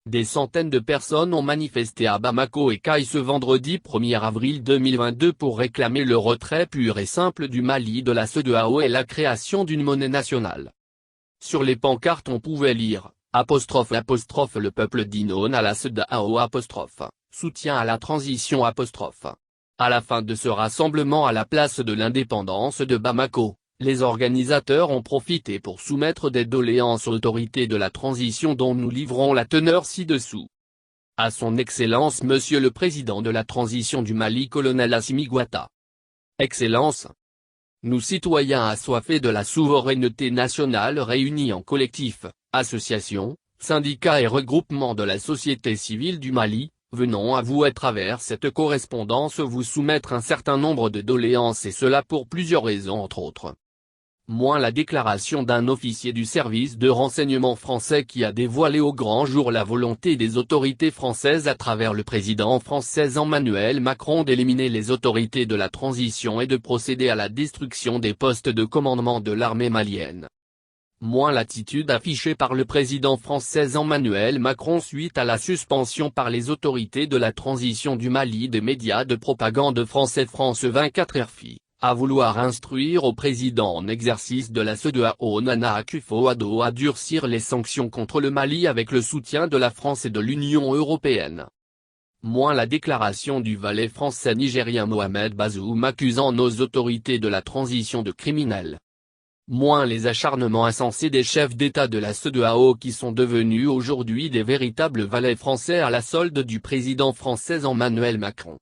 Des centaines de personnes ont manifesté à Bamako et Caille ce vendredi 1er avril 2022 pour réclamer le retrait pur et simple du Mali de la CEDEAO et la création d'une monnaie nationale. Sur les pancartes on pouvait lire « le peuple dit non à la CEDEAO », soutien à la transition ». À la fin de ce rassemblement à la place de l'indépendance de Bamako, les organisateurs ont profité pour soumettre des doléances aux autorités de la transition dont nous livrons la teneur ci-dessous. À son Excellence Monsieur le Président de la transition du Mali colonel Assimi Goïta. Excellence. Nous citoyens assoiffés de la souveraineté nationale réunis en collectifs, associations, syndicats et regroupements de la société civile du Mali, venons à vous à travers cette correspondance vous soumettre un certain nombre de doléances et cela pour plusieurs raisons entre autres. Moins la déclaration d'un officier du service de renseignement français qui a dévoilé au grand jour la volonté des autorités françaises à travers le président français Emmanuel Macron d'éliminer les autorités de la transition et de procéder à la destruction des postes de commandement de l'armée malienne. Moins l'attitude affichée par le président français Emmanuel Macron suite à la suspension par les autorités de la transition du Mali des médias de propagande français France 24 RFI. À vouloir instruire au président en exercice de la CEDEAO Nana Akufo-Addo à durcir les sanctions contre le Mali avec le soutien de la France et de l'Union européenne. Moins la déclaration du valet français nigérien Mohamed Bazoum accusant nos autorités de la transition de criminels. Moins les acharnements insensés des chefs d'État de la CEDEAO qui sont devenus aujourd'hui des véritables valets français à la solde du président français Emmanuel Macron.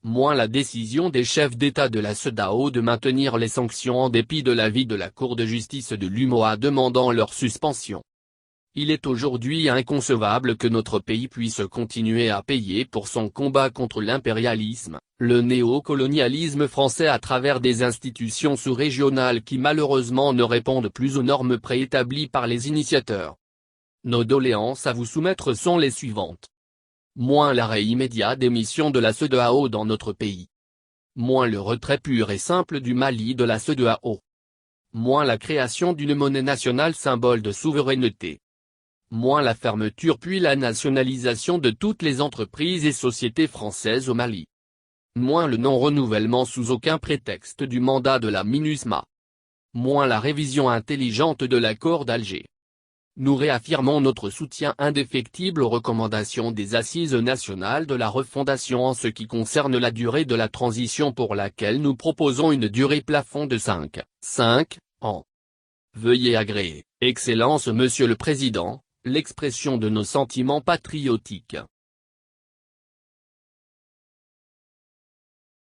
Moins la décision des chefs d'État de la CEDEAO de maintenir les sanctions en dépit de l'avis de la Cour de justice de l'UMOA demandant leur suspension. Il est aujourd'hui inconcevable que notre pays puisse continuer à payer pour son combat contre l'impérialisme, le néocolonialisme français à travers des institutions sous-régionales qui malheureusement ne répondent plus aux normes préétablies par les initiateurs. Nos doléances à vous soumettre sont les suivantes. Moins l'arrêt immédiat des missions de la CEDEAO dans notre pays. Moins le retrait pur et simple du Mali de la CEDEAO. Moins la création d'une monnaie nationale symbole de souveraineté. Moins la fermeture puis la nationalisation de toutes les entreprises et sociétés françaises au Mali. Moins le non-renouvellement sous aucun prétexte du mandat de la MINUSMA. Moins la révision intelligente de l'accord d'Alger. Nous réaffirmons notre soutien indéfectible aux recommandations des Assises nationales de la refondation en ce qui concerne la durée de la transition pour laquelle nous proposons une durée plafond de 5 ans. Veuillez agréer, Excellence Monsieur le Président, l'expression de nos sentiments patriotiques.